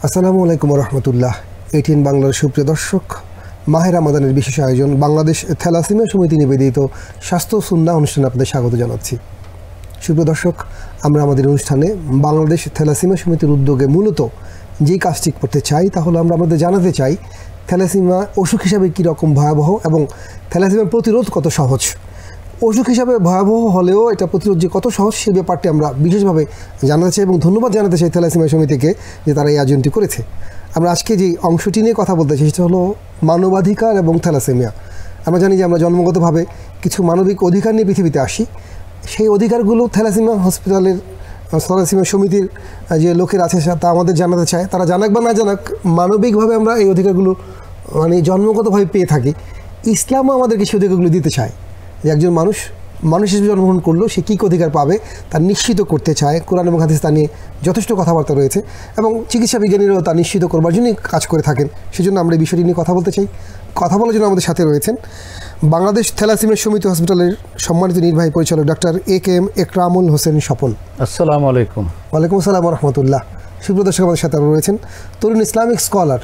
আসসালামু আলাইকুম রহমতুল্লাহ। এটিএন বাংলার সুপ্রিয় দর্শক, মাহে রমাদানের বিশেষ আয়োজন বাংলাদেশ থ্যালাসেমিয়া সমিতি নিবেদিত স্বাস্থ্য সুন্নাহ অনুষ্ঠানে আপনাদের স্বাগত জানাচ্ছি। সুপ্রিয় দর্শক, আমরা আমাদের অনুষ্ঠানে বাংলাদেশ থ্যালাসেমিয়া সমিতির উদ্যোগে মূলত যেই কাজটি করতে চাই তা হলো আমরা আমাদের জানাতে চাই থ্যালাসেমিয়া অসুখ হিসাবে কীরকম ভয়াবহ এবং থ্যালাসেমিয়ার প্রতিরোধ কত সহজ। অসুখ হিসাবে ভয়াবহ হলেও এটা প্রতিরোধ যে কত সহজ সেই ব্যাপারটি আমরা বিশেষভাবে জানাতে চাই এবং ধন্যবাদ জানাতে চাই থ্যালাসেমিয়া সমিতিকে যে তারা এই আয়োজনটি করেছে। আমরা আজকে যে অংশটি নিয়ে কথা বলতে চাই সেটা হলো মানবাধিকার এবং থ্যালাসেমিয়া। আমরা জানি যে আমরা জন্মগতভাবে কিছু মানবিক অধিকার নিয়ে পৃথিবীতে আসি, সেই অধিকারগুলো থ্যালাসেমিয়া হসপিটালের থ্যালাসেমিয়া সমিতির যে লোকের আছে তা আমাদের জানাতে চায়। তারা জানাক বা না জানাক, মানবিকভাবে আমরা এই অধিকারগুলো জন্মগতভাবে পেয়ে থাকি। ইসলামও আমাদেরকে সেই অধিকারগুলো দিতে চায় যে একজন মানুষ হিসেবে জন্মগ্রহণ করলেও সে কী অধিকার পাবে তা নিশ্চিত করতে চায়। কোরআন এবং হাদিস তা নিয়ে যথেষ্ট কথাবার্তা রয়েছে এবং চিকিৎসা বিজ্ঞানীরাও তা নিশ্চিত করবার জন্যই কাজ করে থাকেন। সেজন্য আমরা এই বিষয়টি নিয়ে কথা বলতে চাই। কথা বলার জন্য আমাদের সাথে রয়েছেন বাংলাদেশ থ্যালাসেমিয়া সমিতি হসপিটালের সম্মানিত নির্বাহী পরিচালক ডক্টর এ.কে.এম. একরামুল হোসেন স্বপন। আসসালামু আলাইকুম। ওয়ালাইকুম আসসালাম রহমতুল্লাহ। সুপ্রিয় দর্শক, আমাদের সাথে রয়েছেন তরুণ ইসলামিক স্কলার,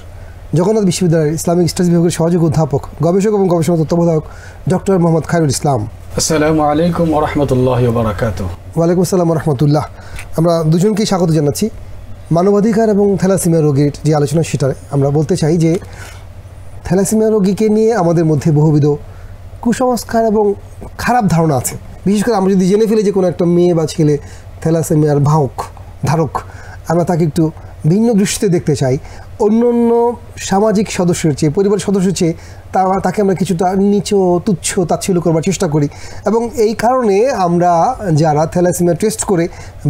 জগন্নাথ বিশ্ববিদ্যালয়ের ইসলামিক স্টাডিজ বিভাগের সহযোগী অধ্যাপক, গবেষক এবং গবেষণা তত্ত্বাবধায়ক ডক্টর মোহাম্মদ খায়রুল ইসলাম। আসসালামু আলাইকুম ওয়া রাহমাতুল্লাহি ওয়া বারাকাতুহু। ওয়ালাইকুম আসসালাম রহমতুল্লাহ। আমরা দুজনকেই স্বাগত জানাচ্ছি। মানবাধিকার এবং থ্যালাসেমিয়া রোগীর যে আলোচনা সেটা আমরা বলতে চাই যে থ্যালাসেমিয়া রোগীকে নিয়ে আমাদের মধ্যে বহুবিধ কুসংস্কার এবং খারাপ ধারণা আছে। বিশেষ করে আমরা যদি জেনে ফেলি যে কোনো একটা মেয়ে বা ছেলে থ্যালাসেমিয়ার ধারক, আমরা তাকে একটু ভিন্ন দৃষ্টিতে দেখতে চাই। অন্য অন্য সামাজিক সদস্যের চেয়ে, পরিবারের সদস্যের চেয়ে তাকে আমরা কিছুটা তুচ্ছ তাচ্ছিল্য করবার চেষ্টা করি এবং এই কারণে আমরা যারা থ্যালাসেমিয়া টেস্ট করে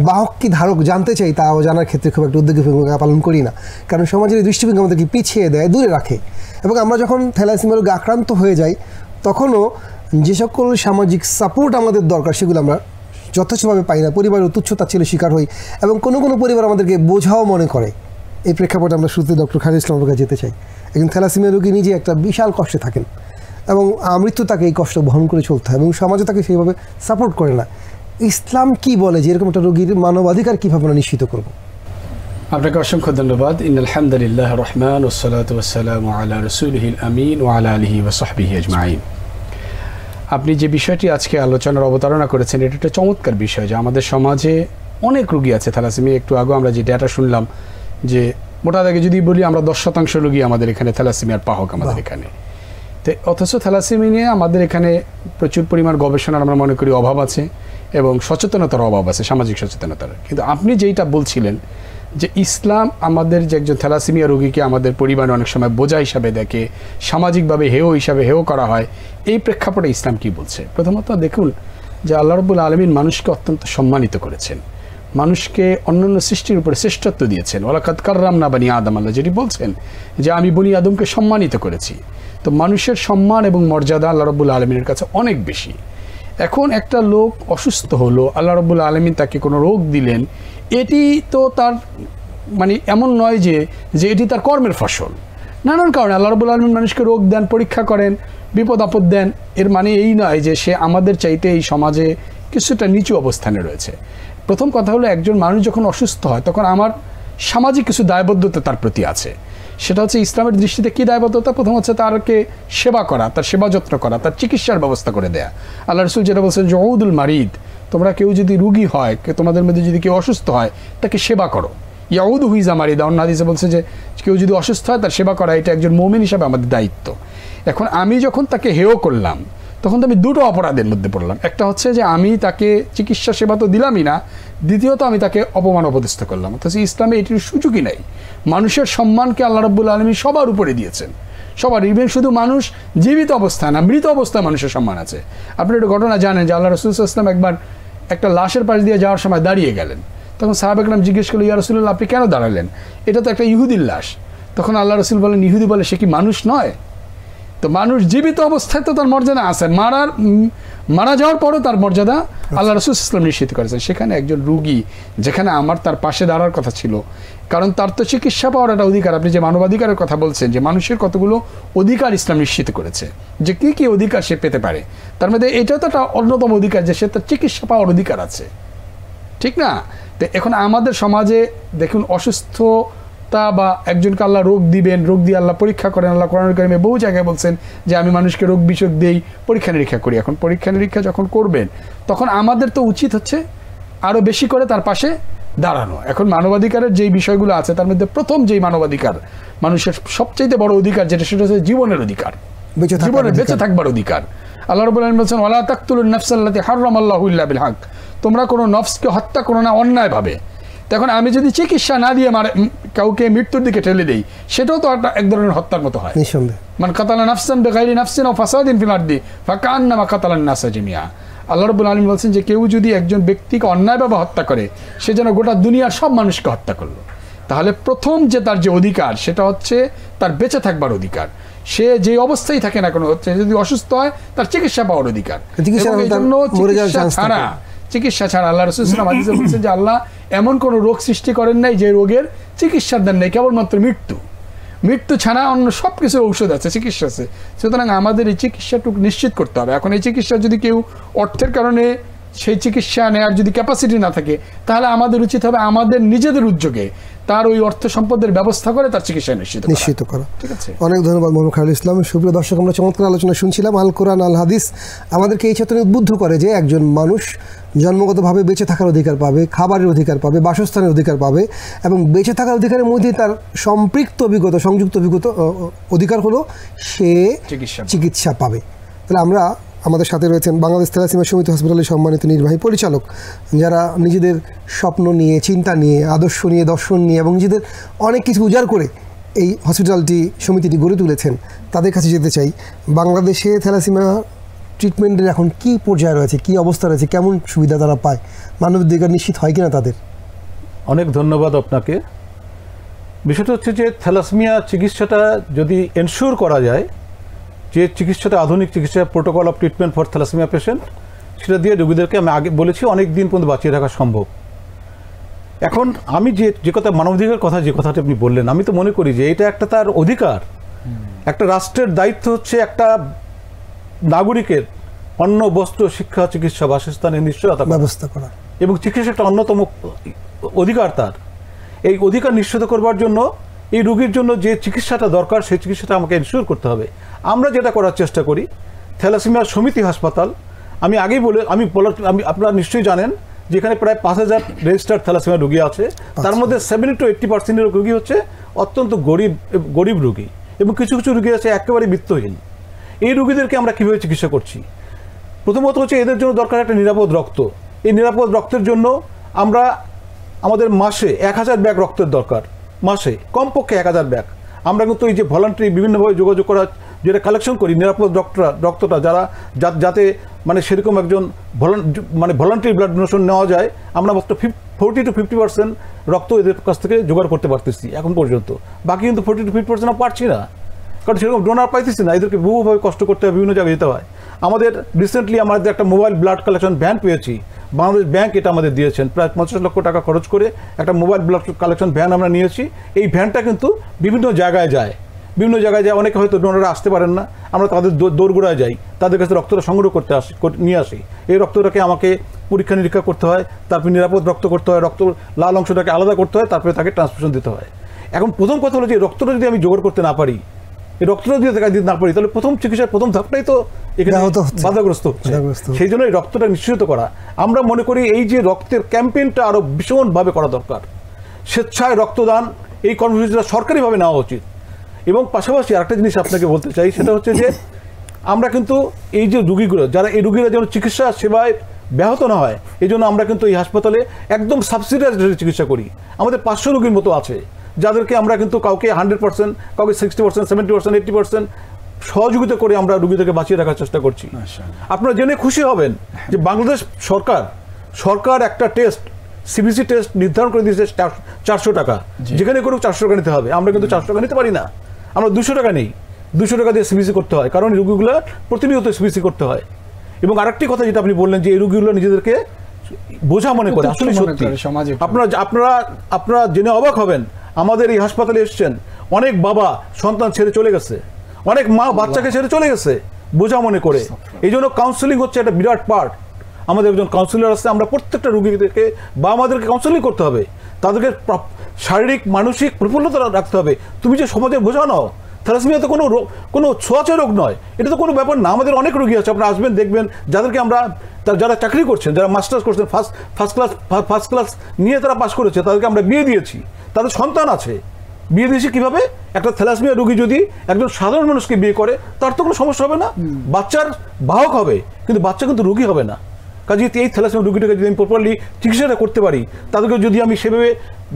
বাহক কি ধারক জানতে চাই তাও জানার ক্ষেত্রে খুব একটা উদ্যোগী ভূমিকা পালন করি না, কারণ সমাজের দৃষ্টিভঙ্গি আমাদেরকে পিছিয়ে দেয়, দূরে রাখে। এবং আমরা যখন থ্যালাসেমিয়া রোগে আক্রান্ত হয়ে যাই তখনও যে সকল সামাজিক সাপোর্ট আমাদের দরকার সেগুলো আমরা যথেষ্টভাবে পাই না, পরিবারের তুচ্ছ তাচ্ছিল্যের শিকার হই এবং কোনো কোনো পরিবার আমাদেরকে বোঝাও মনে করে। এই প্রেক্ষাপটে আমরা শুরুতে ডক্টর খায়রুল ইসলামের কাছে যেতে চাই। একজন থ্যালাসেমিয়া রোগী নিজে একটা বিশাল কষ্টে থাকেন এবং মৃত্যু তাকে এই কষ্ট বহন করে চলতে হয় এবং সমাজে তাকে সেইভাবে সাপোর্ট করে না। ইসলাম কি বলে যে এরকম একটা রোগীর মানবাধিকার কীভাবে আমরা নিশ্চিত করব? আপনাকে অসংখ্য ধন্যবাদ। ইন্নাল হামদুলিল্লাহ রহমান ওয়াসসালাতু ওয়াসসালামু আলা রাসূলিহিল আমিন ওয়া আলা আলিহি ওয়া সাহবিহি আজমাইন। আপনি যে বিষয়টি আজকে আলোচনার অবতারণা করেছেন এটা একটা চমৎকার বিষয় যে আমাদের সমাজে অনেক রোগী আছে থ্যালাসেমিয়া। একটু আগে আমরা যে ডেটা শুনলাম যে মোটা দাগে যদি বলি আমরা 10% রোগী আমাদের এখানে থ্যালাসেমিয়ার বাহক আমাদের এখানে। তো অথচ থ্যালাসেমিয়া নিয়ে আমাদের এখানে প্রচুর পরিমাণ গবেষণার আমরা মনে করি অভাব আছে এবং সচেতনতার অভাব আছে, সামাজিক সচেতনতার। কিন্তু আপনি যেইটা বলছিলেন যে ইসলাম আমাদের যে একজন থ্যালাসেমিয়া রোগীকে আমাদের পরিবার অনেক সময় বোঝা হিসাবে দেখে, সামাজিকভাবে হেয় করা হয়, এই প্রেক্ষাপটে ইসলাম কি বলছে? প্রথমত দেখুন যে আল্লাহ রাব্বুল আলামিন মানুষকে অত্যন্ত সম্মানিত করেছেন, মানুষকে অন্যান্য সৃষ্টির উপরে শ্রেষ্ঠত্ব দিয়েছেন। ওয়ালাকাদ কাররামনা বানি আদম, আল্লাহ যেটি বলছেন যে আমি বনি আদমকে সম্মানিত করেছি। তো মানুষের সম্মান এবং মর্যাদা আল্লাহ রাব্বুল আলামিনের কাছে অনেক বেশি। এখন একটা লোক অসুস্থ হলো, আল্লাহ রাব্বুল আলামিন তাকে কোনো রোগ দিলেন, এটি তো তার এমন নয় যে এটি তার কর্মের ফসল। নানান কারণে আল্লাহ রাব্বুল আলামিন মানুষকে রোগ দেন, পরীক্ষা করেন, বিপদ আপদ দেন। এর মানে এই নয় যে সে আমাদের চাইতে এই সমাজে কিছুটা নিচু অবস্থানে রয়েছে। প্রথম কথা হলো একজন মানুষ যখন অসুস্থ হয় তখন আমার সামাজিক কিছু দায়বদ্ধতা তার প্রতি আছে। সেটা হচ্ছে ইসলামের দৃষ্টিতে কী দায়বদ্ধতা? প্রথম হচ্ছে তারকে সেবা করা, তার সেবা যত্ন করা, তার চিকিৎসার ব্যবস্থা করে দেয়া। আল্লাহ রাসূল যেটা বলছেন যে উদুল মারিদ, তোমরা কেউ যদি রুগী হয়, তোমাদের মধ্যে যদি কেউ অসুস্থ হয় তাকে সেবা করো। ইয়াউদ হুইজা মারিদা, অন্য হাদিসে বলছে যে কেউ যদি অসুস্থ হয় তার সেবা করা এটা একজন মুমিন হিসাবে আমাদের দায়িত্ব। এখন আমি যখন তাকে হেয় করলাম তখন তো আমি দুটো অপরাধের মধ্যে পড়লাম। একটা হচ্ছে যে আমি তাকে চিকিৎসা সেবা তো দিলামই না, দ্বিতীয়ত আমি তাকে অপমান অপদস্থ করলাম। অথচ ইসলামে এটির সুযোগই নাই। মানুষের সম্মানকে আল্লাহ রাব্বুল আলামিন সবার উপরে দিয়েছেন, সবার। ইভেন শুধু মানুষ জীবিত অবস্থায় না, মৃত অবস্থায় মানুষের সম্মান আছে। আপনি একটা ঘটনা জানেন যে আল্লাহ রাসূল সাল্লাল্লাহু আলাইহি ওয়াসাল্লাম একবার একটা লাশের পাশ দিয়ে যাওয়ার সময় দাঁড়িয়ে গেলেন। তখন সাহাবা কেরাম জিজ্ঞেস করলো, ইয়া রাসূলুল্লাহ আপনি কেন দাঁড়ালেন? এটা তো একটা ইহুদির লাশ। তখন আল্লাহ রাসূল বলেন, ইহুদি বলে সে কি মানুষ নয়? তো মানুষ জীবিত অবস্থায় তো তার মর্যাদা আছে, মারা যাওয়ার পরও তার মর্যাদা আল্লাহ রাসূল সাল্লাল্লাহু আলাইহি ওয়াসাল্লাম নিশ্চিত করেছেন। সেখানে একজন রুগী, যেখানে আমার তার পাশে দাঁড়ার কথা ছিল, কারণ তার তো চিকিৎসা পাওয়ার একটা অধিকার। আপনি যে মানবাধিকারের কথা বলছেন যে মানুষের কতগুলো অধিকার ইসলাম নিশ্চিত করেছে, যে কী কী অধিকার সে পেতে পারে, তার মধ্যে এটাও তো একটা অন্যতম অধিকার যে সে তার চিকিৎসা পাওয়ার অধিকার আছে, ঠিক না? তো এখন আমাদের সমাজে দেখুন অসুস্থ তা বা একজনকে আল্লাহ রোগ দিবেন, রোগ দিয়ে আল্লাহ পরীক্ষা করেন। আল্লাহ কোরআনুল কারীমে বহু জায়গায় বলছেন যে আমি মানুষকে রোগ বিসুখ দেই, পরীক্ষা নিরীক্ষা করি। এখন পরীক্ষা নিরীক্ষা যখন করবেন তখন আমাদের তো উচিত হচ্ছে আরও বেশি করে তার পাশে দাঁড়ানো। এখন মানবাধিকারের যেই বিষয়গুলো আছে তার মধ্যে প্রথম যেই মানবাধিকার, মানুষের সবচেয়ে বড় অধিকার যেটা, সেটা হচ্ছে জীবনের অধিকার, জীবনের বেঁচে থাকবার অধিকার। আল্লাহ রাব্বুল আলামিন বলেছেন ওয়ালা তাকতুলুন নাফসাল্লাতী হারামাল্লাহু ইল্লা বিল হক, তোমরা কোনো নফসকে হত্যা করো না অন্যায়ভাবে। তখন আমি যদি চিকিৎসা না দিয়ে কাউকে মৃত্যুর দিকে ঠেলে দেই, সেটাও তো এক ধরনের হত্যার মতো হয়। মান কাতালা নাফসান বিগাইরি নাফসিন আও ফাসাদিন ফিল আরদি ফাকান্নামা কাতালান নাসা জামিআ। আল্লাহ রাব্বুল আলামিন বলছেন যে কেউ যদি একজন ব্যক্তিকে অন্যায়ভাবে হত্যা করে, সে যেন গোটা দুনিয়ার সব মানুষকে হত্যা করলো। তাহলে প্রথম যে তার যে অধিকার, সেটা হচ্ছে তার বেঁচে থাকবার অধিকার। সে যে অবস্থায় থাকে না কোনো, হচ্ছে যদি অসুস্থ হয় তার চিকিৎসা পাওয়ার অধিকার। চিকিৎসা ছাড়া আল্লাহ রাসূল সাল্লাল্লাহু আলাইহি ওয়াসাল্লাম বলছেন যে আল্লাহ এমন কোনো রোগ সৃষ্টি করেন নাই যে রোগের চিকিৎসার দেন নাই, কেবলমাত্র মৃত্যু ছাড়া অন্য সব কিছুর ঔষধ আছে, চিকিৎসা আছে। সুতরাং আমাদের এই চিকিৎসাটুকু নিশ্চিত করতে হবে। এখন এই চিকিৎসা যদি কেউ অর্থের কারণে সেই চিকিৎসা নেওয়ার যদি ক্যাপাসিটি না থাকে, তাহলে আমাদের উচিত হবে আমাদের নিজেদের উদ্যোগে তার ওই অর্থ সম্পদের ব্যবস্থা করে তার চিকিৎসা নিশ্চিত করা। ঠিক আছে, অনেক ধন্যবাদ মোহাম্মদ খায়রুল ইসলাম। সুপ্রিয় দর্শক, আমরা চমৎকার আলোচনা শুনছিলাম। আল কোরআন আল হাদিস আমাদেরকে এই চেতনা উদ্বুদ্ধ করে যে একজন মানুষ জন্মগতভাবে বেঁচে থাকার অধিকার পাবে, খাবারের অধিকার পাবে, বাসস্থানের অধিকার পাবে, এবং বেঁচে থাকার অধিকারের মধ্যে তার সংযুক্ত অধিকার হলো সে চিকিৎসা পাবে। তাহলে আমরা, আমাদের সাথে রয়েছেন বাংলাদেশ থ্যালাসেমিয়া সমিতি হসপিটালের সম্মানিত নির্বাহী পরিচালক, যারা নিজেদের স্বপ্ন নিয়ে, চিন্তা নিয়ে, আদর্শ নিয়ে, দর্শন নিয়ে এবং নিজেদের অনেক কিছু উজাড় করে এই হসপিটালটি, সমিতিটি গড়ে তুলেছেন। তাদের কাছে যেতে চাই, বাংলাদেশে থ্যালাসেমিয়া ট্রিটমেন্টের এখন কী পর্যায়ে রয়েছে, কী অবস্থা রয়েছে, কেমন সুবিধা তারা পায়, মানবাধিকার নিশ্চিত হয় কিনা তাদের? অনেক ধন্যবাদ আপনাকে। বিষয়টা হচ্ছে যে থ্যালাসেমিয়া চিকিৎসাটা যদি এনশিওর করা যায়, যে চিকিৎসাটা আধুনিক চিকিৎসা, protocol of treatment for thalassemia patient, সেটা দিয়ে রোগীদেরকে আমি আগে বলেছি অনেক দিন পর্যন্ত বাঁচিয়ে রাখা সম্ভব। এখন আমি যে কথা, মানবাধিকার কথা যে কথাটা আপনি বললেন, আমি তো মনে করি যে এটা একটা তার অধিকার। একটা রাষ্ট্রের দায়িত্ব হচ্ছে একটা নাগরিকের অন্ন, বস্ত্র, শিক্ষা, চিকিৎসা, বাসস্থানের নিশ্চয়তা ব্যবস্থা করা, এবং চিকিৎসা একটা অন্যতম অধিকার তার। এই অধিকার নিশ্চিত করবার জন্য এই রোগীর জন্য যে চিকিৎসাটা দরকার, সেই চিকিৎসাটা আমাকে এনশিওর করতে হবে। আমরা যেটা করার চেষ্টা করি, থ্যালাসেমিয়া সমিতি হাসপাতাল, আমি আপনারা নিশ্চয়ই জানেন যেখানে প্রায় 5,000 রেজিস্টার্ড থ্যালাসেমিয়া রোগী আছে। তার মধ্যে 70 to 80% রোগী হচ্ছে অত্যন্ত গরিব রোগী, এবং কিছু কিছু রোগী আছে একেবারে বিত্তহীন। এই রোগীদেরকে আমরা কীভাবে চিকিৎসা করছি? প্রথমত হচ্ছে এদের জন্য দরকার একটা নিরাপদ রক্ত। এই নিরাপদ রক্তের জন্য আমাদের মাসে 1000 ব্যাগ রক্তের দরকার, মাসে কমপক্ষে 1000 ব্যাগ। আমরা কিন্তু এই যে ভলান্টারি বিভিন্নভাবে যোগাযোগ করা, যেটা কালেকশন করি নিরাপদ রক্তটা, যাতে মানে সেরকম একজন ভলান্টারি ব্লাড ডোনেশন নেওয়া যায়, আমরা মাত্র 40 to 50% রক্ত এদের কাছ থেকে জোগাড় করতে পারতেছি এখন পর্যন্ত। বাকি কিন্তু 40 to 50% পারছি না, কারণ সেরকম ডোনার পাইতেছি না। এদেরকে বহুভাবে কষ্ট করতে হয়, বিভিন্ন জায়গায় যেতে হয়। আমাদের রিসেন্টলি আমাদের একটা মোবাইল ব্লাড কালেকশন ভ্যান পেয়েছি, বাংলাদেশ ব্যাংক এটা আমাদের দিয়েছেন। প্রায় 50 লক্ষ টাকা খরচ করে একটা মোবাইল ব্লাড কালেকশন ভ্যান আমরা নিয়েছি। এই ভ্যানটা কিন্তু বিভিন্ন জায়গায় যায়। অনেকে হয়তো ডোনাররা আসতে পারেন না, আমরা তাদের দৌড়গোড়ায় যাই, তাদের কাছে রক্তটা সংগ্রহ নিয়ে আসি। এই রক্তটাকে আমাকে পরীক্ষা নিরীক্ষা করতে হয়, তারপর নিরাপদ রক্ত করতে হয়, রক্ত লাল অংশটাকে আলাদা করতে হয়, তারপরে তাকে ট্রান্সফিউশন দিতে হয়। এখন প্রথম কথা হলো যে রক্তটা যদি আমি জোগাড় করতে না পারি, এই রক্তটা যদি দিতে না পারি, তাহলে প্রথম চিকিৎসার প্রথম ধাপটাই তো এখানে বাধাগ্রস্ত হচ্ছে। সেই জন্য এই রক্তটা নিশ্চিত করা, আমরা মনে করি এই যে রক্তের ক্যাম্পেইনটা আরও ভীষণভাবে করা দরকার। স্বেচ্ছায় রক্তদান এই কর্মসূচিটা সরকারিভাবে নেওয়া উচিত। এবং পাশাপাশি আরেকটা জিনিস আপনাকে বলতে চাই, সেটা হচ্ছে যে আমরা কিন্তু এই যে রুগীগুলো, যারা এই রুগীরা যেন চিকিৎসা সেবায় ব্যাহত না হয়, এই জন্য আমরা কিন্তু এই হাসপাতালে একদম সাবসিডাইজ চিকিৎসা করি। আমাদের 500 রুগীর মতো আছে, যাদেরকে আমরা কিন্তু কাউকে 100%, কাউকে 60%, 70%, 80% সহযোগিতা করে আমরা রুগীদেরকে বাঁচিয়ে রাখার চেষ্টা করছি। আপনারা জেনে খুশি হবেন যে বাংলাদেশ সরকার একটা টেস্ট, সিবিসি টেস্ট নির্ধারণ করে দিয়েছে 400 টাকা, যেখানে করে 400 টাকা নিতে হবে। আমরা কিন্তু 400 টাকা নিতে পারি না, আমরা 200 টাকা নেই। 200 টাকা দিয়ে সিবিসি করতে হয়, কারণ এই রোগীগুলো প্রতিনিয়ত সিবিসি করতে হয়। এবং আরেকটি কথা যেটা আপনি বললেন যে এই রোগীগুলো নিজেদেরকে বোঝা মনে করে, আসলে সত্যি আপনারা জেনে অবাক হবেন, আমাদের এই হাসপাতালে এসেছেন অনেক বাবা সন্তান ছেড়ে চলে গেছে, অনেক মা বাচ্চাকে ছেড়ে চলে গেছে বোঝা মনে করে। এই জন্য কাউন্সেলিং হচ্ছে একটা বিরাট পার্ট। আমাদের একজন কাউন্সিলর আছে, আমরা প্রত্যেকটা রোগীদেরকে বা আমাদেরকে কাউন্সেলিং করতে হবে, তাদেরকে শারীরিক মানসিক প্রফুল্লতা রাখতে হবে। তুমি যে সমাজের বোঝা নাও, থ্যালাসেমিয়া তো কোনো ছোঁয়াচে রোগ নয়, এটা তো কোনো ব্যাপার না। আমাদের অনেক রোগী আছে, আপনারা আসবেন দেখবেন, যাদেরকে আমরা যারা চাকরি করছেন, যারা মাস্টার্স করছেন, ফার্স্ট ক্লাস নিয়ে তারা পাস করেছে, তাদেরকে আমরা বিয়ে দিয়েছি, তাদের সন্তান আছে। বিয়ে দিয়েছি কীভাবে? একটা থ্যালাসেমিয়া রোগী যদি একজন সাধারণ মানুষকে বিয়ে করে, তার তো কোনো সমস্যা হবে না, বাচ্চার বাহক হবে, কিন্তু বাচ্চা কিন্তু রোগী হবে না। কাজে এই থ্যালাসেমিয়া রোগীটাকে যদি আমি প্রপারলি চিকিৎসাটা করতে পারি, তাদেরকে যদি আমি সেভাবে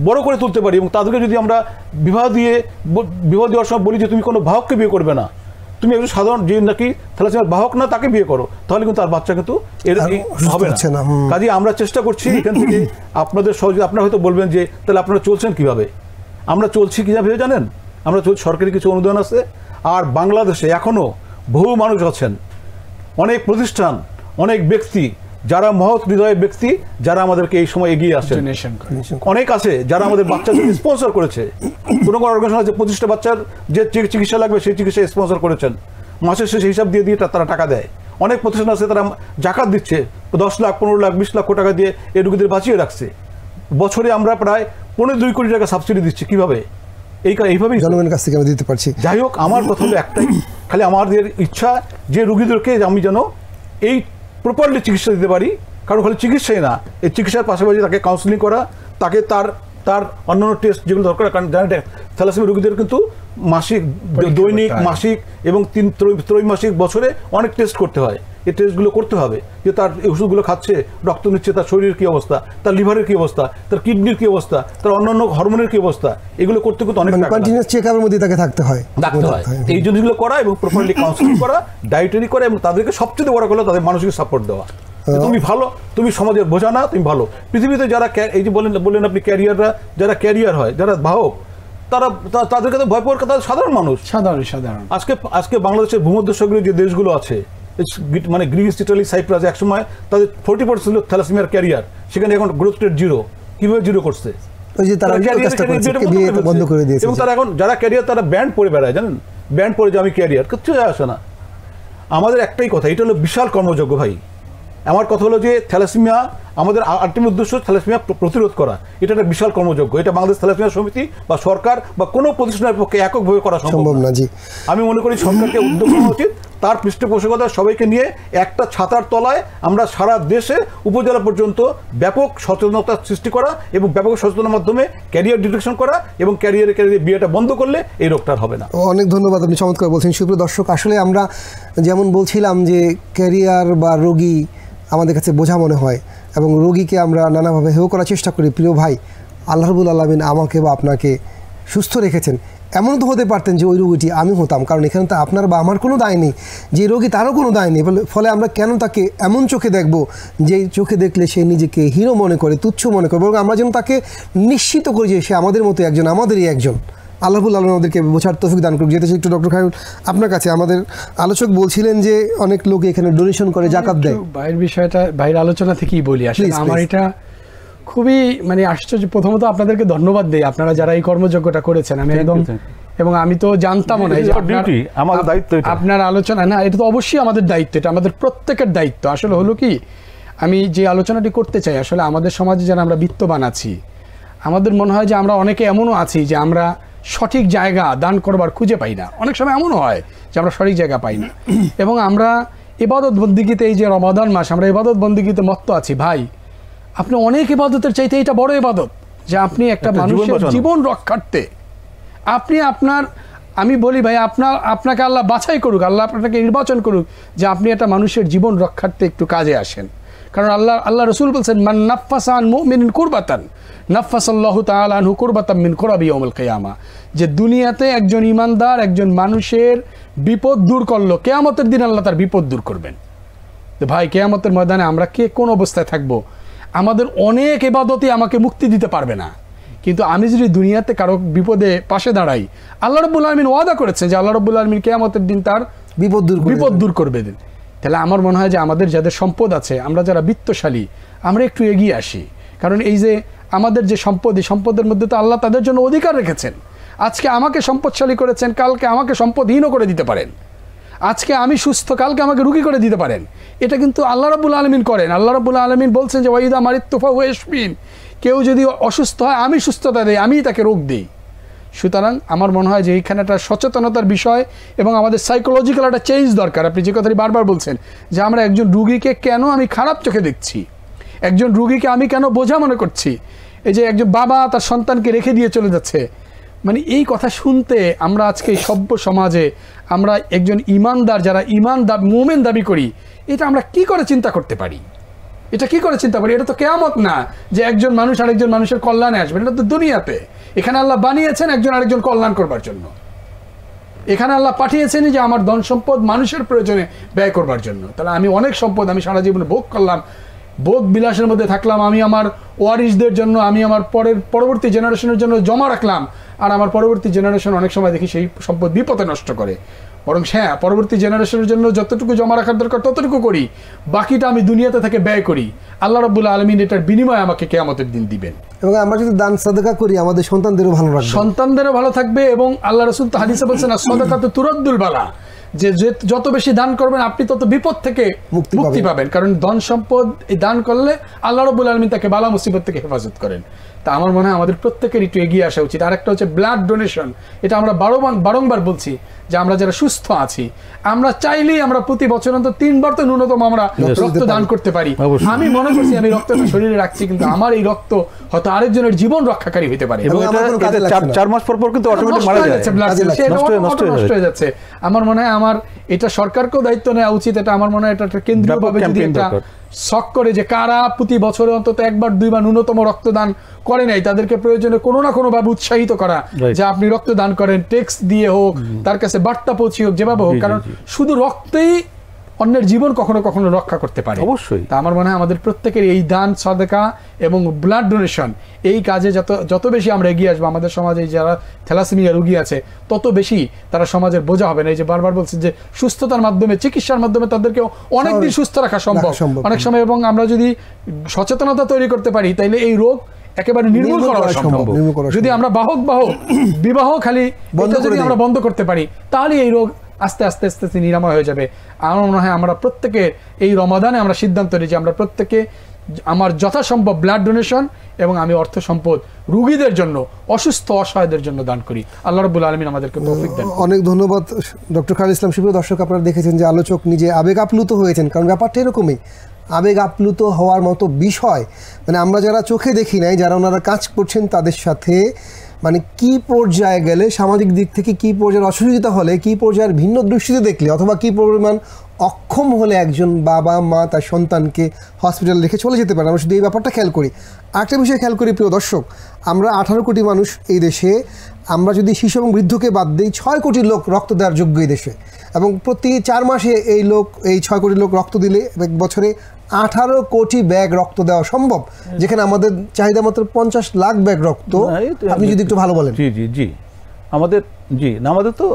বড় করে তুলতে পারি, এবং তাদেরকে যদি আমরা বিবাহ দেওয়ার সময় বলি যে তুমি কোনো বাহককে বিয়ে করবে না, তুমি একজন সাধারণ যে নাকি থ্যালাসেমিয়ার বাহক না তাকে বিয়ে করো, তাহলে কিন্তু তার বাচ্চা কিন্তু এর হবে না। কাজে আমরা চেষ্টা করছি এখান থেকে আপনাদের সহযোগিতা। আপনারা হয়তো বলবেন যে তাহলে আপনারা চলছেন কিভাবে? আমরা চলছি কীভাবে জানেন? আমরা সরকারি কিছু অনুদান আছে, আর বাংলাদেশে এখনও বহু মানুষ আছেন, অনেক প্রতিষ্ঠান, অনেক ব্যক্তি যারা মহৎ হৃদয়ের ব্যক্তি, যারা আমাদেরকে এই সময় এগিয়ে আসছে। অনেক আছে যারা আমাদের বাচ্চাদের স্পন্সর করেছে। কোনো অর্গানাইজেশন আছে 25টা বাচ্চার যে চিকিৎসা লাগবে সেই চিকিৎসা স্পন্সর করেছেন, মাসের শেষে হিসাব দিয়ে তারা টাকা দেয়। অনেক প্রতিষ্ঠান আছে তারা জাকাত দিচ্ছে, 10 লাখ 15 লাখ 20 লক্ষ টাকা দিয়ে এই রোগীদের বাঁচিয়ে রাখছে। বছরে আমরা প্রায় 1.25 কোটি টাকা সাবসিডি দিচ্ছি। কিভাবে? এইভাবেই জনগণের কাছ থেকে আমরা দিতে পারছি। যাই হোক, আমার কথা হলো একটাই, খালি আমাদের ইচ্ছা যে রোগীদেরকে আমি যেন এই প্রপারলি চিকিৎসা দিতে পারি। কারণ খালি চিকিৎসাই না, এই চিকিৎসার পাশাপাশি তাকে কাউন্সিলিং করা, তাকে তার অন্যান্য টেস্ট যেগুলো দরকার। কারণ জানেন থ্যালাসেমিয়া রোগীদের কিন্তু মাসিক, দৈনিক, মাসিক এবং ত্রৈমাসিক, বছরে অনেক টেস্ট করতে হয়। এই টেস্টগুলো করতে হবে যে তার ওষুধগুলো খাচ্ছে, রক্ত নিচ্ছে, তার শরীরের কী অবস্থা, তার লিভারের কী অবস্থা, তার কিডনির কী অবস্থা, তার অন্যান্য হরমোনের কী অবস্থা, এগুলো করতে করতে অনেক কন্টিনিউয়াস চেকআপের মধ্যে তাকে থাকতে হয়। এই জিনিসগুলো করা এবং প্রপারলি কাউন্সিলিং করা, ডায়েটারি করা, এবং তাদেরকে সবচেয়ে বড় হলো তাদের মানসিক সাপোর্ট দেওয়া। তুমি ভালো, তুমি সমাজের বোঝা না, তুমি ভালো। পৃথিবীতে যারা এই যে বললেন আপনি ক্যারিয়াররা, যারা ক্যারিয়ার হয়, যারা বাহক, তাদেরকে তো ভয় পাওয়ার কথা সাধারণ মানুষ। সাধারণ আজকে বাংলাদেশের ভূমধ্যসাগরীয় যে দেশগুলো আছে, মানে গ্রিস, ইটালি, সাইপ্রাস, একসময় তাদের 40% ছিল থ্যালাসেমিয়ার ক্যারিয়ার, সেখানে এখন গ্রোথ রেট 0। কিভাবে 0 করছে? এবং তারা এখন যারা ক্যারিয়ার, তারা ব্যান্ড পরে বেড়ায়, জানেন, ব্যান্ড পরে যে আমি ক্যারিয়ার, কিচ্ছু যায় আসে না। আমাদের একটাই কথা, এটা হলো বিশাল কর্মযোগ্য ভাই। আমার কথা হলো যে থ্যালাসেমিয়া, আমাদের আলটিমেট উদ্দেশ্য থ্যালাসেমিয়া প্রতিরোধ করা। এটা একটা বিশাল কর্মযোগ্য। এটা বাংলাদেশ থ্যালাসেমিয়া সমিতি বা সরকার বা কোনো প্রতিষ্ঠানের পক্ষে এককভাবে করা সম্ভব না। আমি মনে করি সরকারকে উদ্যোগ নেওয়া উচিত, তার পৃষ্ঠপোষকতা সবাইকে নিয়ে একটা ছাতার তলায় আমরা সারা দেশে উপজেলা পর্যন্ত ব্যাপক সচেতনতা সৃষ্টি করা, এবং ব্যাপক সচেতনার মাধ্যমে ক্যারিয়ার ডিটেকশন করা, এবং ক্যারিয়ারে বিয়েটা বন্ধ করলে এই রোগটা হবে না। অনেক ধন্যবাদ, আপনি চমৎকার বলছেন। সুপ্রিয় দর্শক, আসলে আমরা যেমন বলছিলাম যে ক্যারিয়ার বা রোগী আমাদের কাছে বোঝা মনে হয়, এবং রোগীকে আমরা নানাভাবে হেয় করার চেষ্টা করি। প্রিয় ভাই, আল্লাহ রাব্বুল আলামিন আমাকে বা আপনাকে সুস্থ রেখেছেন। এমন তো হতে পারতেন যে ওই রোগীটি আমি হতাম, কারণ এখানে তো আপনার বা আমার কোনো দায় নেই, যে রোগী তারও কোনো দায় নেই। ফলে আমরা কেন তাকে এমন চোখে দেখব যে চোখে দেখলে সে নিজেকে হিরো মনে করে, তুচ্ছ মনে করে, বরং আমরা যেন তাকে নিশ্চিত করি যে সে আমাদের মতো একজন, আমাদেরই একজন। আল্লাহ রাব্বুল আলামিন আমাদেরকে বোঝার তৌফিক দান করুক। যেতে একটু ডক্টর খায়রুল আপনার কাছে, আমাদের আলোচক বলছিলেন যে অনেক লোক এখানে ডোনেশন করে, জাকাত দেয়। বাইরের আলোচনা থেকেই বলি, আসলে আমার এটা খুবই মানে আশ্চর্য। প্রথমত আপনাদেরকে ধন্যবাদ দেই, আপনারা যারা এই কর্মযজ্ঞটা করেছেন। আমি একদম, এবং আমি তো জানতাম না যে আপনার আলোচনা, না এটা তো অবশ্যই আমাদের দায়িত্ব, এটা আমাদের প্রত্যেকের দায়িত্ব। আসলে হলো কি, আমি যে আলোচনাটি করতে চাই, আসলে আমাদের সমাজে যারা আমরা বিত্তবান আছি, আমাদের মনে হয় যে আমরা অনেকে এমনও আছি যে আমরা সঠিক জায়গা দান করবার খুঁজে পাই না। অনেক সময় এমনও হয় যে আমরা সঠিক জায়গা পাই না, এবং আমরা ইবাদত বন্দিগিতে, এই যে রমাদান মাস, আমরা ইবাদত বন্দিগিতে মত্ত আছি। ভাই, আপনি অনেক ইবাদতের চাইতে এটা বড় ইবাদত, যে আপনি একটা মানুষের জীবন রক্ষার্থে আপনি আমি বলি ভাই, আপনাকে আল্লাহ বাছাই করুক, আল্লাহ আপনাকে নির্বাচন করুক যে আপনি একটা মানুষের জীবন রক্ষার্থে একটু কাজে আসেন। কারণ আল্লাহ রসুল বলছেন, মান নাফাসা আন মুমিনিন কুরবাতান নাফাসাল্লাহু তাআলা আনহু কুরবাতাম মিন কুরাবি ইয়াউমিল কিয়ামা, যে দুনিয়াতে একজন ঈমানদার একজন মানুষের বিপদ দূর করলো, কিয়ামতের দিন আল্লাহ তার বিপদ দূর করবেন। তো ভাই, কিয়ামতের ময়দানে আমরা কে কোন অবস্থায় থাকবো? আমাদের অনেক ইবাদতই আমাকে মুক্তি দিতে পারবে না, কিন্তু আমি যদি দুনিয়াতে কারো বিপদে পাশে দাঁড়াই, আল্লাহ রাব্বুল আলামিন ওয়াদা করেছে যে আল্লাহ রাব্বুল আলামিন কিয়ামতের দিন তার বিপদ দূর করবে দিন। তাহলে আমার মনে হয় যে আমাদের যাদের সম্পদ আছে, আমরা যারা বিত্তশালী, আমরা একটু এগিয়ে আসি। কারণ এই যে আমাদের যে সম্পদ, এই সম্পদের মধ্যে তো আল্লাহ তাদের জন্য অধিকার রেখেছেন। আজকে আমাকে সম্পদশালী করেছেন, কালকে আমাকে সম্পদহীনও করে দিতে পারেন। আজকে আমি সুস্থ, কালকে আমাকে রুগী করে দিতে পারেন। এটা কিন্তু আল্লাহ রাব্বুল আলামিন করেন। আল্লাহ রাব্বুল আলামিন বলছেন যে ওয়াইদা মারিতু ফাহুয়া ইয়াশফিন, কেউ যদি অসুস্থ হয় আমি সুস্থতা দিই, আমি তাকে রোগ দিই। সুতরাং আমার মনে হয় যে এইখানে একটা সচেতনতার বিষয় এবং আমাদের সাইকোলজিক্যাল একটা চেঞ্জ দরকার। আপনি যে কথাটি বারবার বলছেন যে আমরা একজন রুগীকে কেন আমি খারাপ চোখে দেখছি, একজন রুগীকে আমি কেন বোঝা মনে করছি, এই যে একজন বাবা তার সন্তানকে রেখে দিয়ে চলে যাচ্ছে, মানে এই কথা শুনতে আমরা আজকে এই সভ্য সমাজে আমরা একজন ইমানদার যারা মুমিন দাবি করি, এটা আমরা কি করে চিন্তা করতে পারি? এটা কি করে চিন্তা করি? এটা তো কেয়ামত না যে একজন মানুষ আরেকজন মানুষের কল্যাণে আসবে, এটা তো দুনিয়াতে। এখানে আল্লাহ বানিয়েছেন একজন আরেকজন কল্যাণ করবার জন্য। এখানে আল্লাহ পাঠিয়েছেন যে আমার ধন সম্পদ মানুষের প্রয়োজনে ব্যয় করবার জন্য। তাহলে আমি অনেক সম্পদ আমি সারা জীবনে ভোগ করলাম, ভোগ বিলাসের মধ্যে থাকলাম, আমি আমার ওয়ারিসদের জন্য, আমি আমার পরবর্তী জেনারেশনের জন্য জমা রাখলাম, আর আমার পরবর্তী জেনারেশন অনেক সময় দেখি সেই সম্পদ বিপদে নষ্ট করে। বরং হ্যাঁ, পরবর্তী জেনারেশনের জন্য যতটুকু জমা রাখার দরকার ততটুকু করি, বাকিটা আমি দুনিয়াতে থেকে ব্যয় করি। আল্লাহ রাব্বুল আলামিন এটার বিনিময়ে আমাকে কিয়ামতের দিন দিবেন। এবং আমরা যদি দান সাদাকা করি আমাদের সন্তানদেরও ভালো রাখবে, সন্তানদেরও ভালো থাকবে। এবং আল্লাহ রাসূল তো হাদিসে বলছেন সাদাকাতু তুরাদ্দুল বালা, যে যত বেশি দান করবেন আপনি তত বিপদ থেকে মুক্তি পাবেন। কারণ ধন সম্পদ এই দান করলে আল্লাহ রাব্বুল আলামিন তাকে বালা মুসিবত থেকে হেফাজত করেন। তা আমার মনে হয় আমাদের প্রত্যেকের একটু এগিয়ে আসা উচিত। আরেকটা হচ্ছে ব্লাড ডোনেশন। এটা আমরা বারংবার বলছি যে আমরা যারা সুস্থ আছি আমরা চাইলেই আমরা প্রতি বছর অন্তত 3 বার তো ন্যূনতম আমরা রক্ত দান করতে পারি। আমি মনে করছি আমি রক্তটা শরীরে রাখছি, কিন্তু আমার এই রক্ত হয়তো আরেকজনের জীবন রক্ষাকারী হতে পারে। 4 মাস পর কিন্তু অটোমেটিক মারা যায়, নষ্ট হয়ে যাচ্ছে। আমার মনে হয় আমার এটা সরকারকেও দায়িত্ব নেওয়া উচিত। এটা আমার মনে হয় এটা কেন্দ্রীয়ভাবে যদি এটা শখ করে যে কারা প্রতি বছরে অন্তত 1 বার 2 বার ন্যূনতম রক্তদান করে নাই তাদেরকে প্রয়োজনে কোনো না কোনো ভাবে উৎসাহিত করা যে আপনি রক্তদান করেন, টেক্সট দিয়ে হোক, তার কাছে বার্তা পৌঁছে হোক, যেভাবে হোক। কারণ শুধু রক্তেই অন্যের জীবন কখনো কখনো রক্ষা করতে পারে। অবশ্যই। তা আমার মনে হয় আমাদের প্রত্যেকের এই দান সাদাকা এবং ব্লাড ডোনেশন এই কাজে যত বেশি আমরা এগিয়ে আসবো, আমাদের সমাজে যারা থ্যালাসেমিয়া রোগী আছে তত বেশি তারা সমাজের বোঝা হবে না। এই যে বারবার বলছি যে সুস্থতার মাধ্যমে, চিকিৎসার মাধ্যমে তাদেরকে অনেকদিন সুস্থ রাখা সম্ভব অনেক সময়। এবং আমরা যদি সচেতনতা তৈরি করতে পারি তাইলে এই রোগ একেবারে নির্মূল করা সম্ভব। যদি আমরা বাহক বিবাহ খালি যদি আমরা বন্ধ করতে পারি তাহলে এই রোগ আস্তে আস্তে আস্তে আস্তে নিরাময় হয়ে যাবে। আমার মনে হয় আমরা প্রত্যেকে এই রমাদানে আমরা সিদ্ধান্ত নিই যে আমরা প্রত্যেকে আমার যথাসম্ভব ব্লাড ডোনেশন এবং আমি অর্থ সম্পদ রোগীদের জন্য, অসুস্থ অসহায়দের জন্য দান করি। আল্লাহ রাব্বুল আলামিন আমাদেরকে তৌফিক দেন। অনেক ধন্যবাদ ডক্টর খায়রুল ইসলাম। সুপ্রিয় দর্শক, আপনারা দেখেছেন যে আলোচক নিজে আবেগ আপ্লুত হয়েছেন। কারণ ব্যাপারটা এরকমই, আবেগ আপ্লুত হওয়ার মতো বিষয়। মানে আমরা যারা চোখে দেখি নাই, যারা ওনারা কাজ করছেন তাদের সাথে মানে কি পর্যায়ে গেলে, সামাজিক দিক থেকে কি পর্যায়ের অসুবিধা হলে, কি পর্যায়ের ভিন্ন দৃষ্টিতে দেখলে, অথবা কি পরিমাণ অক্ষম হলে একজন বাবা মা তার সন্তানকে হসপিটালে রেখে চলে যেতে পারে, আমরা শুধু এই ব্যাপারটা খেয়াল করি। আরেকটা বিষয় খেয়াল করি প্রিয় দর্শক, আমরা 18 কোটি মানুষ এই দেশে, আমরা যদি শিশু এবং বৃদ্ধকে বাদ দিই 6 কোটি লোক রক্ত দেওয়ার যোগ্য এই দেশে। এবং প্রতি 4 মাসে এই 6 কোটি লোক রক্ত দিলে এক বছরে 18 কোটি ব্যাগ রক্ত দেওয়া সম্ভব, যেখানে আমাদের চাহিদা মাত্র 50 লাখ ব্যাগ রক্ত। আপনি যদি একটু ভালো বলেন। জি আমাদের তো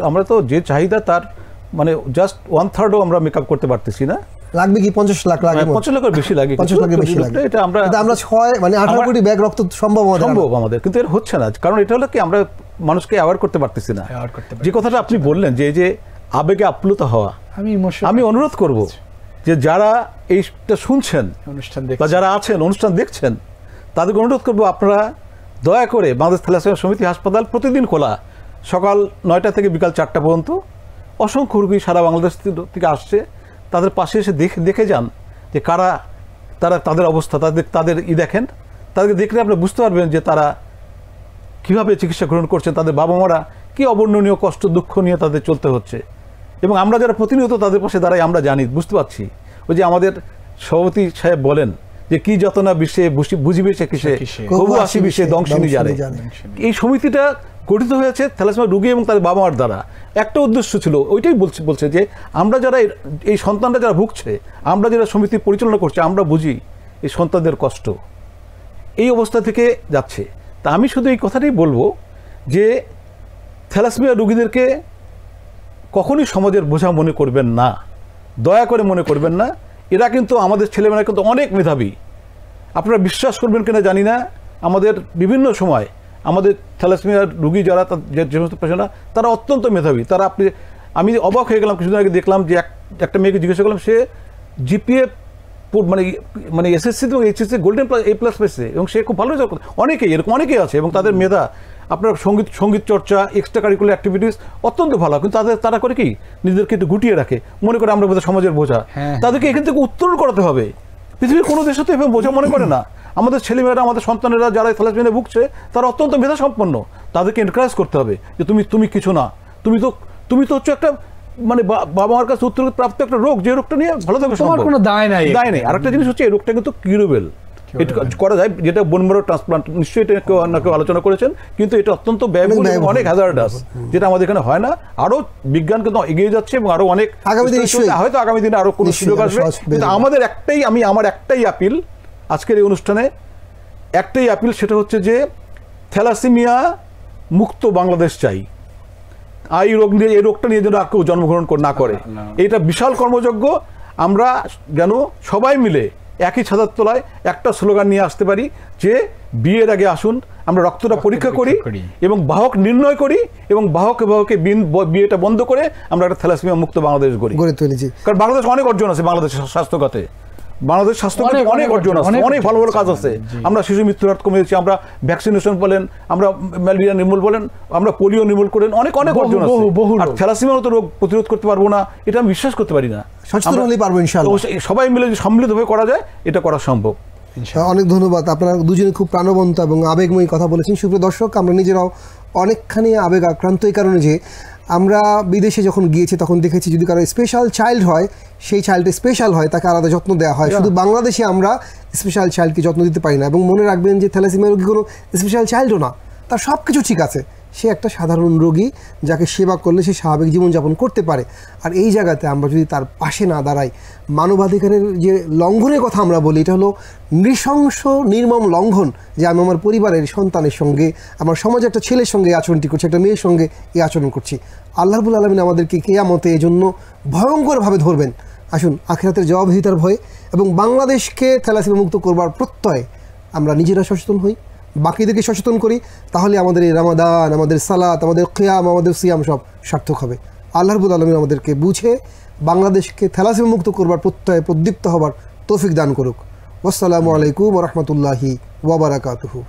আমরা তো যে চাহিদা তার মানে জাস্ট 1/3 আমরা মেকআপ করতে পারতেছি না। লাগবে কি 50 লাখ? লাগে 50 লাখের বেশি লাগে, 50 লাখের বেশি লাগে। এটা আমরা 18 কোটি ব্যাগ রক্ত সম্ভব আমাদের, কিন্তু এর হচ্ছে না। কারণ এটা হলো কি আমরা মানুষকে অ্যাওয়ার করতে পারতেছি না। যে কথাটা আপনি বললেন যে আবেগে আপ্লুত হওয়া, আমি অনুরোধ করব যে যারা এইটা শুনছেন বা যারা আছেন অনুষ্ঠান দেখছেন তাদেরকে অনুরোধ করবো আপনারা দয়া করে বাংলাদেশ থ্যালাসেমিয়া সমিতি হাসপাতাল প্রতিদিন খোলা, সকাল 9টা থেকে বিকাল 4টা পর্যন্ত। অসংখ্য রোগী সারা বাংলাদেশ থেকে আসছে, তাদের পাশে এসে দেখে যান যে তারা তাদের অবস্থা, তাদের দেখেন, তাদেরকে দেখলে আপনি বুঝতে পারবেন যে তারা কীভাবে চিকিৎসা গ্রহণ করছেন, তাদের বাবা মারা কী অবর্ণনীয় কষ্ট দুঃখ নিয়ে তাদের চলতে হচ্ছে। এবং আমরা যারা প্রতিনিয়ত তাদের পাশে দাঁড়াই আমরা জানি, বুঝতে পারছি। ওই যে আমাদের সভাপতি সাহেব বলেন যে কি যত না বিশ্বে বুঝিবে সে কিসে, কবু আসি বিশ্বে দংশিনী জানে। এই সমিতিটা গঠিত হয়েছে থ্যালাসেমিয়া রোগী এবং তাদের বাবা মার দ্বারা। একটা উদ্দেশ্য ছিল, ওইটাই বলছে যে আমরা যারা এই সন্তানরা যারা ভুগছে, আমরা যারা সমিতি পরিচালনা করছি, আমরা বুঝি এই সন্তানদের কষ্ট এই অবস্থা থেকে যাচ্ছে। তা আমি শুধু এই কথাটাই বলবো যে থ্যালাসেমিয়া রোগীদেরকে কখনই সমাজের বোঝা মনে করবেন না, দয়া করে মনে করবেন না। এরা কিন্তু আমাদের ছেলেমেয়েরা কিন্তু অনেক মেধাবী। আপনারা বিশ্বাস করবেন কিনা জানি না, আমাদের বিভিন্ন সময় আমাদের থ্যালাসেমিয়া রোগী যারা যে সমস্ত পেশেন্টরা তারা অত্যন্ত মেধাবী। আমি অবাক হয়ে গেলাম, কিছুদিন আগে দেখলাম যে একটা মেয়েকে জিজ্ঞাসা করলাম, সে জিপিএ মানে মানে এসএসসি এবং এইচএসসি গোল্ডেন A+ পেয়েছে এবং সে খুব ভালো রেজাল্ট করে। অনেকেই এরকম অনেকেই আছে এবং তাদের মেধা আপনার সঙ্গীত চর্চা, এক্সট্রা কারিকুলার অ্যাক্টিভিটিস অত্যন্ত ভালো, কিন্তু তারা করে কি নিজেদেরকে একটু গুটিয়ে রাখে, মনে করে আমরা বোধহয় সমাজের বোঝা। তাদেরকে এখান থেকে উত্তরণ করাতে হবে। পৃথিবীর কোনো দেশে তো এভাবে বোঝা মনে করে না। আমাদের ছেলেমেয়েরা, আমাদের সন্তানেরা যারা থ্যালাসেমিয়া ভুগছে তারা অত্যন্ত মেধা সম্পন্ন, তাদেরকে এনকারেজ করতে হবে যে তুমি কিছু না, তুমি তো হচ্ছে একটা মানে বাবা মার কাছে উত্তর প্রাপ্ত একটা রোগ, যে রোগটা নিয়ে ভালো থাকা সম্ভব, কোনো দায় নাই। আরেকটা জিনিস হচ্ছে এই রোগটা কিন্তু কিউরেবল, এটা করা যায়, যেটা বোন ম্যারো ট্রান্সপ্লান্ট, নিশ্চয়ই এটা কেউ আলোচনা করেছেন, কিন্তু এটা অত্যন্ত ব্যয়বহুল এবং অনেক হ্যাজার্ডাস, যেটা আমাদের এখানে হয় না। আরো বিজ্ঞান কিন্তু এগিয়ে যাচ্ছে এবং আরো অনেক হয়তো আগামী দিনে আরো কোনো সুযোগ আসবে। কিন্তু আমার একটাই আপিল আজকের এই অনুষ্ঠানে, একটাই আপিল, সেটা হচ্ছে যে থ্যালাসেমিয়া মুক্ত বাংলাদেশ চাই। এই রোগটা নিয়ে যেন আর কেউ জন্মগ্রহণ না করে, এটা বিশাল কর্মযজ্ঞ। আমরা যেন সবাই মিলে একই ছাতার তলায় একটা স্লোগান নিয়ে আসতে পারি যে বিয়ের আগে আসুন আমরা রক্তটা পরীক্ষা করি এবং বাহক নির্ণয় করি এবং বাহকে বিয়েটা বন্ধ করে আমরা একটা থ্যালাসেমিয়া মুক্ত বাংলাদেশ গড়ি। কারণ বাংলাদেশ অনেক অর্জন আছে, বাংলাদেশের স্বাস্থ্যখাতে অনেক অর্জন আছে, অনেক ভালো ভালো কাজ আছে। আমরা শিশু মৃত্যুর হার কমিয়েছি, আমরা ভ্যাকসিনেশন বলেন, আমরা ম্যালেরিয়া নির্মূল বলেন, আমরা পোলিও নির্মূল করেন, অনেক অর্জন আছে। আর থ্যালাসেমিয়ার মতো রোগ প্রতিরোধ করতে পারবো না এটা আমি বিশ্বাস করতে পারি না। সবাই মিলে যদি সম্মিলিতভাবে করা যায় এটা করা সম্ভব। অনেক ধন্যবাদ। আপনারা দুজনে খুব প্রাণবন্ত এবং আবেগময়ী কথা বলেছেন। সুপ্রিয় দর্শক, আমরা নিজেরাও অনেকখানি আবেগ আক্রান্ত, এই কারণে যে আমরা বিদেশে যখন গিয়েছি তখন দেখেছি যদি কারো স্পেশাল চাইল্ড হয়, সেই চাইল্ডটা স্পেশাল হয়, তাকে আলাদা যত্ন দেওয়া হয়। শুধু বাংলাদেশে আমরা স্পেশাল চাইল্ডকে যত্ন দিতে পারি না। এবং মনে রাখবেন যে থ্যালাসেমিয়া রোগী কোনো স্পেশাল চাইল্ডও না, তার সব কিছু ঠিক আছে, সে একটা সাধারণ রোগী যাকে সেবা করলে সে স্বাভাবিক জীবনযাপন করতে পারে। আর এই জায়গাতে আমরা যদি তার পাশে না দাঁড়াই, মানবাধিকারের যে লঙ্ঘনের কথা আমরা বলি, এটা হলো নৃশংস নির্মম লঙ্ঘন, যে আমি আমার পরিবারের সন্তানের সঙ্গে, আমার সমাজে একটা ছেলের সঙ্গে এই আচরণটি করছি, একটা মেয়ের সঙ্গে এই আচরণ করছি। আল্লাহ রাব্বুল আলামিন আমাদেরকে কিয়ামতে এই জন্য ভয়ঙ্করভাবে ধরবেন। আসুন আখিরাতের জবাবদিহিতার ভয়ে এবং বাংলাদেশকে থ্যালাসেমিয়া মুক্ত করবার প্রত্যয়ে আমরা নিজেরা সচেতন হই, বাকিদেরকে সচেতন করি, তাহলে আমাদের এই রমাদান, আমাদের সালাত, আমাদের কিয়াম, আমাদের সিয়াম সব সার্থক হবে। আল্লাহ রাব্বুল আলামিন আমাদেরকে বুঝে বাংলাদেশকে থ্যালাসেমিয়া মুক্ত করবার প্রত্যয়ে প্রদীপ্ত হবার তৌফিক দান করুক। আসসালামু আলাইকুম ওয়া রাহমাতুল্লাহি ওয়া বারাকাতুহু।